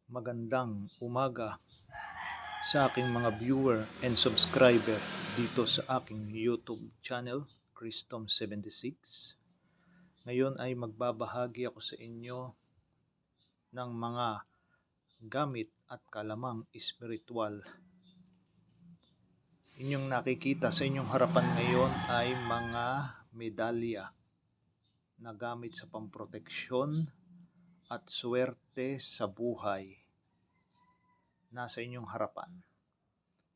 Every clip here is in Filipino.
Magandang umaga sa aking mga viewer and subscriber dito sa aking YouTube channel, Christom76. Ngayon ay magbabahagi ako sa inyo ng mga gamit at kalamang espiritual. Inyong nakikita sa inyong harapan ngayon ay mga medalya na gamit sa pamproteksyon at swerte sa buhay. Nasa inyong harapan.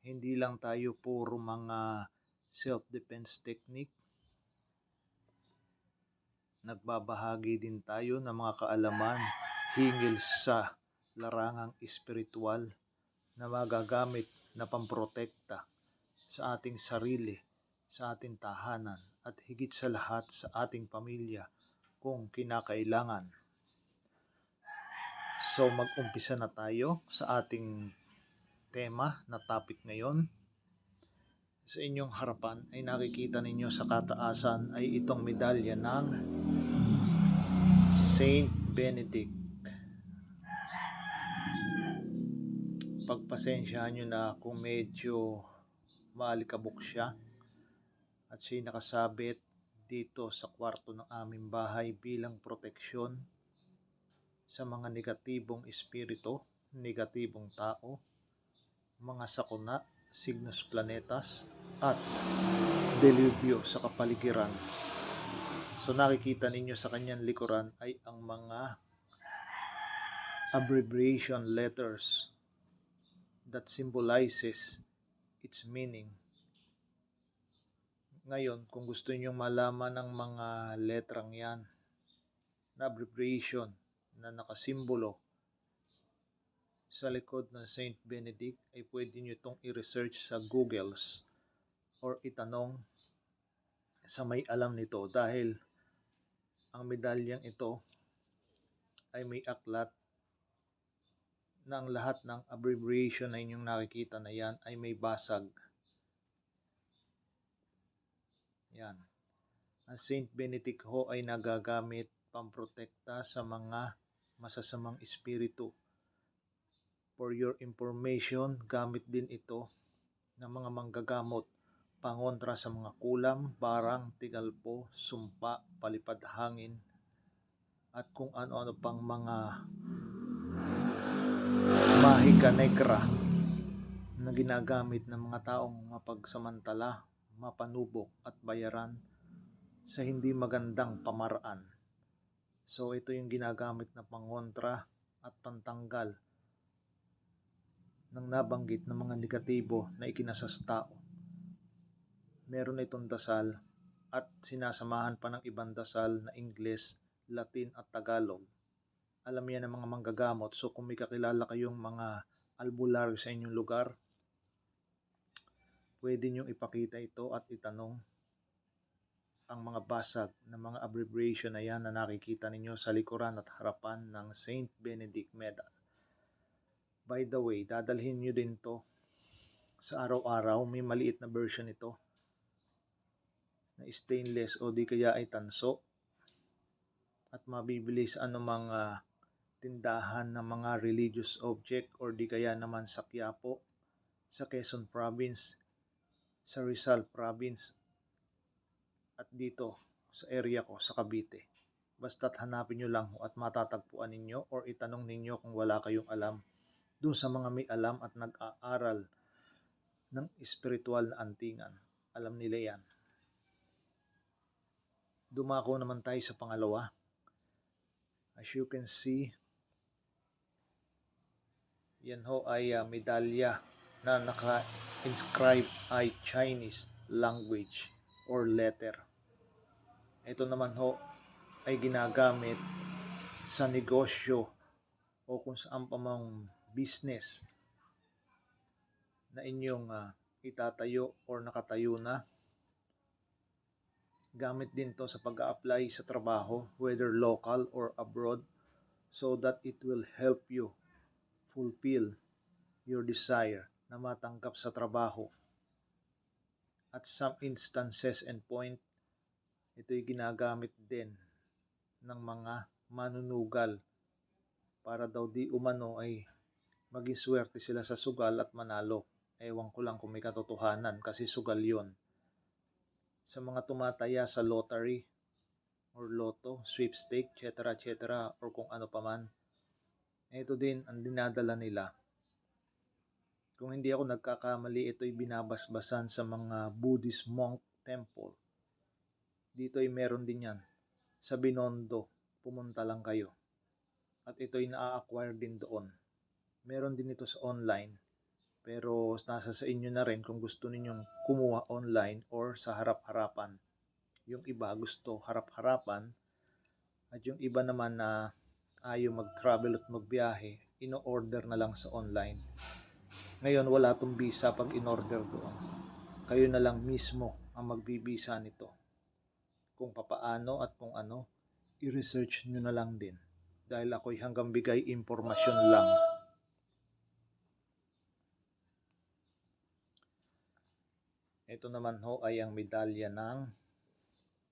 Hindi lang tayo puro mga self-defense technique. Nagbabahagi din tayo ng mga kaalaman hinggil sa larangang espiritual na magagamit na pamprotekta sa ating sarili, sa ating tahanan, at higit sa lahat sa ating pamilya kung kinakailangan. So mag-umpisa na tayo sa ating tema na topic ngayon. Sa inyong harapan ay nakikita ninyo sa kataasan ay itong medalya ng Saint Benedict. Pagpasensyahan nyo na kung medyo maalikabok siya at siya'y nakasabit dito sa kwarto ng aming bahay bilang proteksyon sa mga negatibong espiritu, negatibong tao, mga sakuna, signos planetas, at delubyo sa kapaligiran. So nakikita ninyo sa kanyang likuran ay ang mga abbreviation letters that symbolizes its meaning. Ngayon, kung gusto niyo malaman ang mga letrang yan na abbreviation na nakasimbolo sa likod ng Saint Benedict, ay pwede niyo itong i-research sa Googles or itanong sa may alam nito, dahil ang medalyang ito ay may aklat na ang lahat ng abbreviation na inyong nakikita na yan ay may basag. Yan. Ang Saint Benedict ho ay nagagamit pamprotekta sa mga masasamang espiritu. For your information, gamit din ito ng mga manggagamot pangontra sa mga kulam, barang, tigalpo, sumpa, palipad hangin, at kung ano-ano pang mga mahika negra na ginagamit ng mga taong mapagsamantala, mapanubok at bayaran sa hindi magandang pamaraan. So ito yung ginagamit na pangontra at pantanggal ng nabanggit na mga negatibo na ikinasa sa tao. Meron itong dasal at sinasamahan pa ng ibang dasal na Ingles, Latin at Tagalog. Alam yan ng mga manggagamot. So kung may kakilala kayong mga albularyo sa inyong lugar, pwede nyo ipakita ito at itanong ang mga basag ng mga abbreviation na yan na nakikita ninyo sa likuran at harapan ng Saint Benedict Medal. By the way, dadalhin nyo din to sa araw-araw. May maliit na version ito na stainless o di kaya ay tanso, at mabibili sa anumang tindahan ng mga religious object or di kaya naman sa Quiapo, sa Quezon Province, sa Rizal Province, at dito sa area ko sa Cavite. Basta't hanapin nyo lang at matatagpuan ninyo or itanong ninyo kung wala kayong alam doon sa mga may alam at nag-aaral ng espiritual na antingan. Alam nila yan. Dumako naman tayo sa pangalawa. As you can see, yan ho ay medalya na naka-inscribe ay Chinese language or letter. Ito naman ho ay ginagamit sa negosyo o kung saan pa mang business na inyong itatayo or nakatayo na. Gamit din to sa pag-a-apply sa trabaho, whether local or abroad, so that it will help you fulfill your desire na matanggap sa trabaho. At some instances and point, ito'y ginagamit din ng mga manunugal para daw di umano ay maging swerte sila sa sugal at manalo. Ewan ko lang kung may katotohanan kasi sugal yon. Sa mga tumataya sa lottery or lotto, sweepstake, etc. or kung ano paman, ito din ang dinadala nila. Kung hindi ako nagkakamali, ito'y binabasbasan sa mga Buddhist monk temple. Dito ay meron din yan. Sa Binondo, pumunta lang kayo. At ito'y na-acquire din doon. Meron din ito sa online. Pero nasa sa inyo na rin kung gusto ninyong kumuha online or sa harap-harapan. Yung iba gusto harap-harapan at yung iba naman na ayaw mag-travel at magbiyahe, ino-order na lang sa online. Ngayon wala tong visa pag in-order doon. Kayo na lang mismo ang magbibisa nito. Kung papaano at kung ano, i-research nyo na lang din. Dahil ako'y hanggang bigay impormasyon lang. Ito naman ho ay ang medalya ng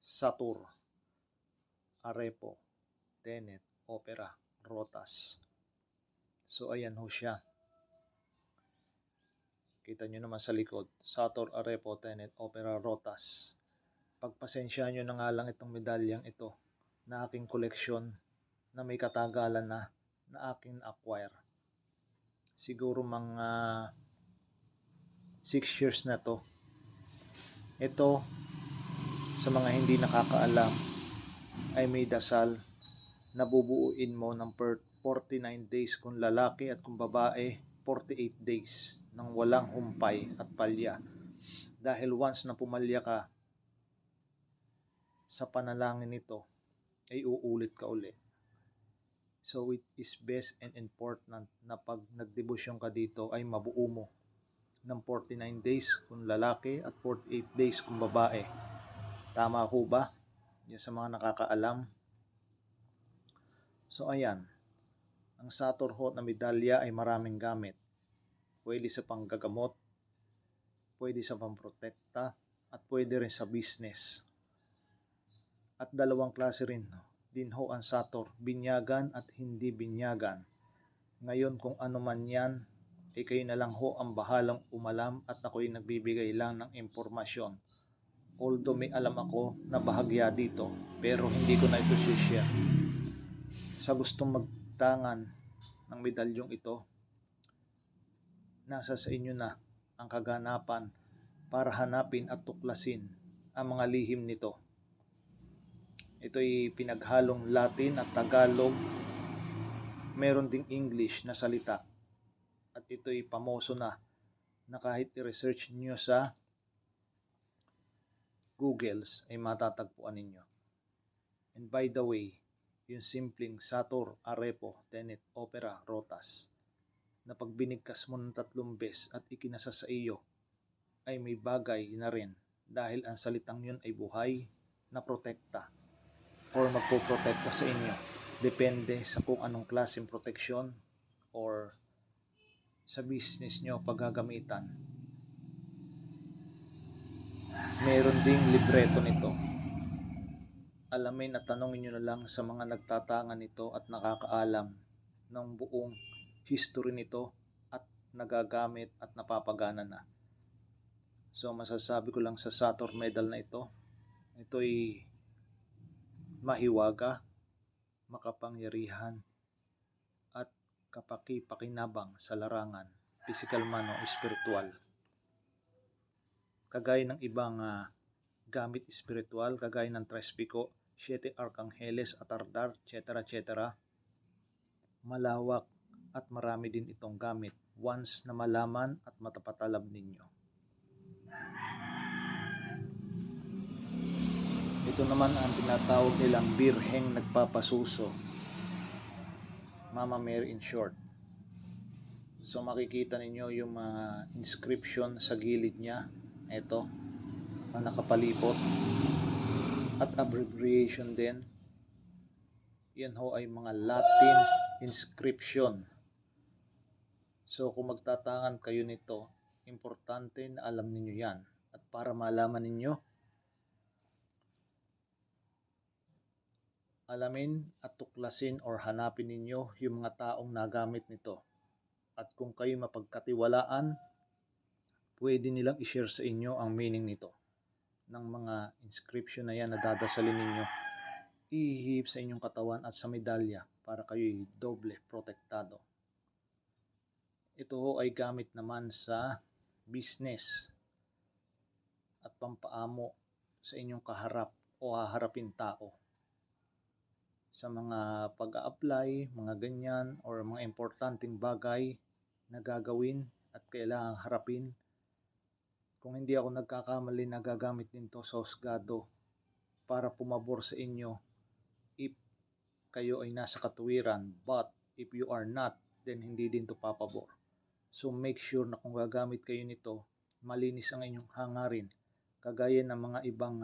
Satur, Arepo, Tenet, Opera, Rotas. So ayan ho siya. Kita nyo naman sa likod, Satur, Arepo, Tenet, Opera, Rotas. Pagpasensya nyo na nga lang itong medalyang ito na aking koleksyon na may katagalan na aking na-acquire. Siguro mga 6 years na to. Ito, sa mga hindi nakakaalam, ay may dasal na bubuuin mo ng 49 days kung lalaki at kung babae, 48 days ng walang humpay at palya. Dahil once na pumalya ka sa panalangin nito, ay uulit ka uli. So it is best and important na pag nagdebosyon ka dito ay mabuo mo ng 49 days kung lalaki at 48 days kung babae. Tama ho ba? Yan sa mga nakakaalam. So ayan, ang Satur ho na medalya ay maraming gamit. Pwede sa panggagamot, pwede sa pamprotekta, at pwede rin sa business. At dalawang klase rin din ho ang Satur, binyagan at hindi binyagan. Ngayon kung ano man yan, ay kayo na lang ho ang bahalang umalam at ako'y nagbibigay lang ng impormasyon. Although may alam ako na bahagya dito, pero hindi ko na ito share. Sa gustong magtangan ng medalyong ito, nasa sa inyo na ang kaganapan para hanapin at tuklasin ang mga lihim nito. Ito'y pinaghalong Latin at Tagalog, meron ding English na salita. At ito'y pamoso na kahit i-research nyo sa Googles ay matatagpuan ninyo. And by the way, yung simpleng Satur, Arepo, Tenet, Opera, Rotas na pag binigkas mo ng 3 beses at ikinasa sa iyo ay may bagay na rin dahil ang salitang yun ay buhay na protekta or magpoprotekta sa inyo. Depende sa kung anong klaseng proteksyon or sa business nyo paggagamitan. Meron ding libreto nito. Alamin at tanongin nyo na lang sa mga nagtatangan nito at nakakaalam ng buong history nito at nagagamit at napapagana na. So masasabi ko lang sa Satur medal na ito'y mahiwaga, makapangyarihan at kapaki-pakinabang sa larangan, physical man o spiritual. Kagaya ng ibang gamit spiritual, kagaya ng Trespico, 7 Arcangheles, Atardar, etc. Malawak at marami din itong gamit once na malaman at matapatalab ninyo. Ito naman ang tinatawag nilang Birheng Nagpapasuso, Mama Mary in short. So makikita ninyo yung mga inscription sa gilid niya. Ito, ang nakapalibot. At abbreviation din. Yan ho ay mga Latin inscription. So kung magtatangan kayo nito, importante na alam ninyo yan. At para malaman ninyo, alamin at tuklasin or hanapin ninyo yung mga taong nagamit nito At kung kayo mapagkatiwalaan, pwede nilang i-share sa inyo ang meaning nito ng mga inscription na yan na dadasalin ninyo. Ihihip sa inyong katawan at sa medalya para kayo'y doble protektado. Ito ho ay gamit naman sa business at pampaamo sa inyong kaharap o haharapin tao. Sa mga pag-a-apply, mga ganyan, or mga importanteng bagay na gagawin at kailangang harapin. Kung hindi ako nagkakamali, nagagamit din to sa husgado para pumabor sa inyo if kayo ay nasa katuwiran. But if you are not, then hindi din to papabor. So make sure na kung gagamit kayo nito, malinis ang inyong hangarin. Kagaya ng mga ibang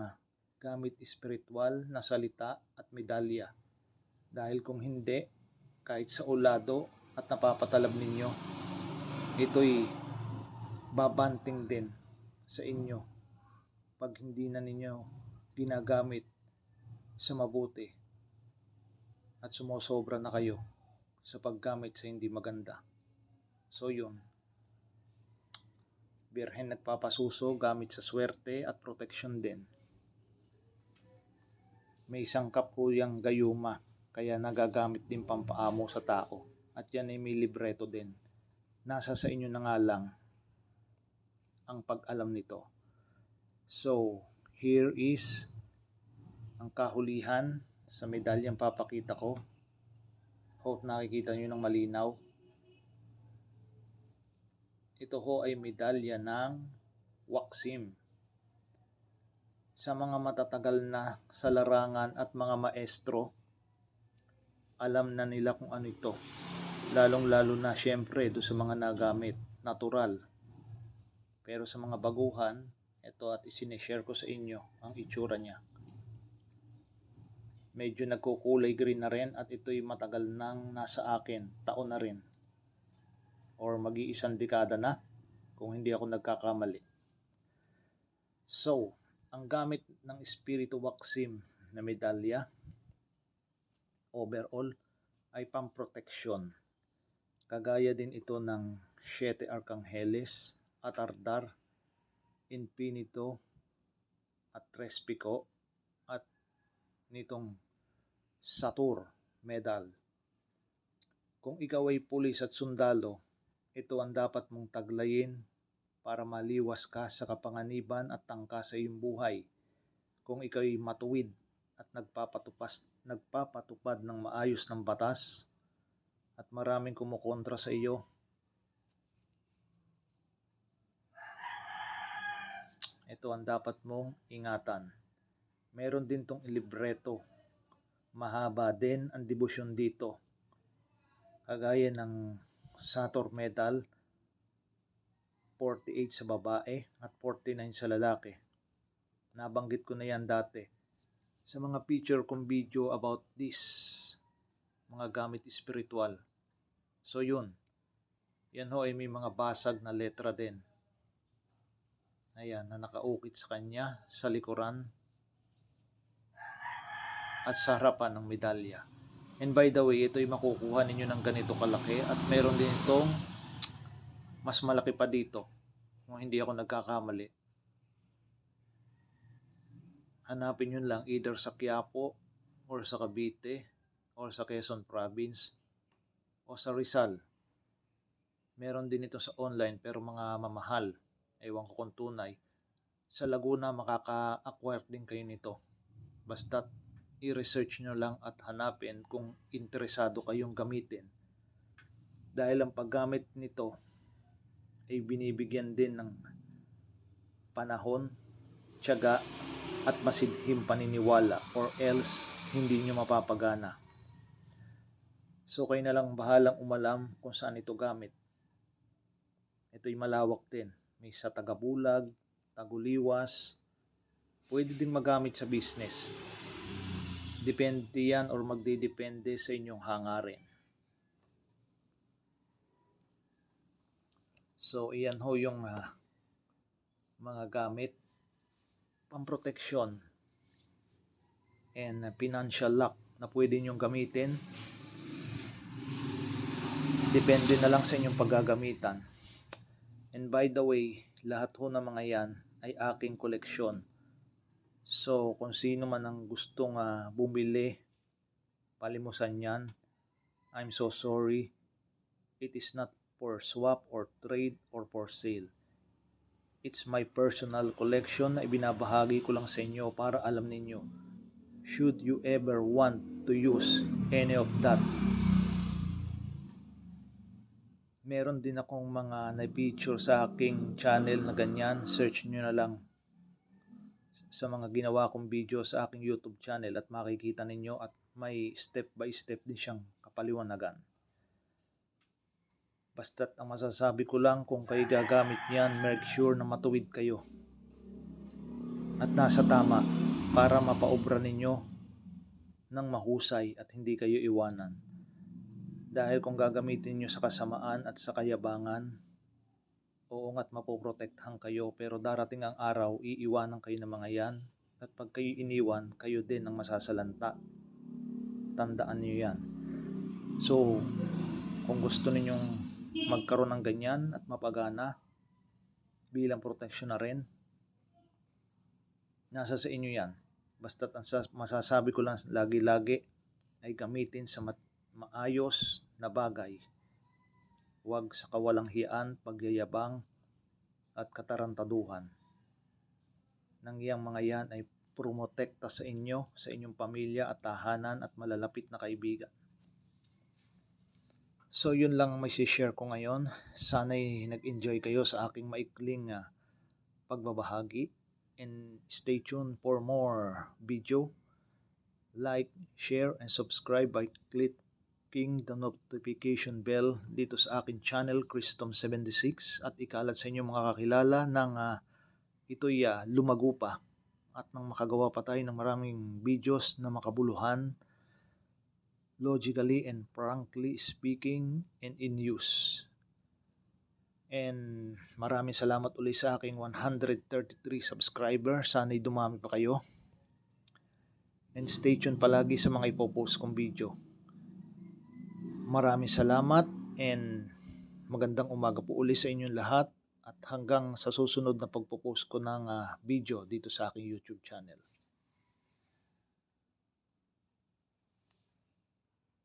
gamit espiritual na salita at medalya. Dahil kung hindi, kahit sa ulado at napapatalab ninyo, ito'y babanting din sa inyo pag hindi na ninyo ginagamit sa mabuti at sumusobra na kayo sa paggamit sa hindi maganda. So yun, Birhen nagpapasuso gamit sa swerte at proteksyon din. May sangkap po yung gayuma, kaya nagagamit din pampaamo sa tao. At yan ay may libreto din. Nasa sa inyo na nga lang ang pag-alam nito. So, here is ang kahulihan sa medalyang papakita ko. Hope nakikita nyo ng malinaw. Ito ho ay medalya ng Waksim. Sa mga matatagal na sa larangan at mga maestro, alam na nila kung ano ito. Lalong-lalo na syempre do sa mga nagamit, natural. Pero sa mga baguhan, ito at isineshare ko sa inyo ang itsura niya. Medyo nagkukulay green na rin at ito'y matagal nang nasa akin, taon na rin. Or mag-iisang dekada na kung hindi ako nagkakamali. So, ang gamit ng Espiritu Waksim na medalya overall ay pamproteksyon. Kagaya din ito ng 7 Arcángeles, Atardar, Infinito at Trespico at nitong Satur medal. Kung ikaw ay pulis at sundalo, ito ang dapat mong taglayin para maliwas ka sa kapanganiban at tangka sa iyong buhay. Kung ikaw ay matuwid at nagpapatupad ng maayos ng batas at maraming kumukontra sa iyo, ito ang dapat mong ingatan. Meron din tong libreto. Mahaba din ang debosyon dito. Kagaya ng Saturn medal, 48 sa babae at 49 sa lalaki. Nabanggit ko na yan dati sa mga feature kong video about this, mga gamit espiritual. So yun, yan ho ay may mga basag na letra din. Ayan, na nakaukit sa kanya, sa likuran, at sa harapan ng medalya. And by the way, ito ay makukuha ninyo ng ganito kalaki at meron din itong mas malaki pa dito kung hindi ako nagkakamali. Hanapin nyo lang either sa Quiapo or sa Cavite or sa Quezon Province o sa Rizal. Meron din ito sa online pero mga mamahal. Ewan ko kung tunay. Sa Laguna makaka-acquire din kayo nito. Basta't i-research nyo lang at hanapin kung interesado kayong gamitin. Dahil ang paggamit nito ay binibigyan din ng panahon, tiyaga at masidhing paniniwala or else hindi nyo mapapagana. So kayo na lang bahalang umalam kung saan ito gamit. Ito'y malawak din. May sa Tagabulag, Taguliwas. Pwede din magamit sa business. Depende yan or magdidepende sa inyong hangarin. So iyan ho yung mga gamit, pamproteksyon and financial luck na pwede nyong gamitin Depende na lang sa inyong paggagamitan. And by the way, lahat ho ng mga yan ay aking koleksyon. So, kung sino man ang gustong bumili, palimusan yan. I'm so sorry. It is not for swap or trade or for sale. It's my personal collection na ibinabahagi ko lang sa inyo para alam ninyo. Should you ever want to use any of that, meron din akong mga na-feature sa aking channel na ganyan. Search nyo na lang sa mga ginawa kong video sa aking YouTube channel at makikita ninyo, at may step by step din siyang kapaliwanagan. Basta't ang masasabi ko lang, kung kayo gagamit niyan, make sure na matuwid kayo at nasa tama para mapaobra ninyo ng mahusay at hindi kayo iwanan. Dahil kung gagamitin nyo sa kasamaan at sa kayabangan, oo nga't mapoprotektahan kayo, pero darating ang araw, iiwanan kayo ng mga yan, at pag kayo iniwan, kayo din ang masasalanta. Tandaan nyo yan. So, kung gusto ninyong magkaroon ng ganyan at mapagana bilang proteksyon na rin, nasa sa inyo yan. Basta't ang masasabi ko lang lagi-lagi ay gamitin sa maayos na bagay. Huwag sa kawalang hiyaan, pagyayabang at katarantaduhan. Nang iyang mga yan ay promotekta sa inyo, sa inyong pamilya at tahanan at malalapit na kaibigan. So yun lang may share ko ngayon. Sana'y nag-enjoy kayo sa aking maikling pagbabahagi. And stay tuned for more video. Like, share, and subscribe by clicking the notification bell dito sa aking channel, Christom76, at ikalat sa inyo mga kakilala ng ito'y lumago pa at nang makagawa pa tayo ng maraming videos na makabuluhan, logically and frankly speaking, and in use. And maraming salamat ulit sa aking 133 subscriber. Sana'y dumami pa kayo. And stay tuned palagi sa mga ipopost kong video. Maraming salamat and magandang umaga po ulit sa inyong lahat, at hanggang sa susunod na pagpopost ko ng video dito sa aking YouTube channel.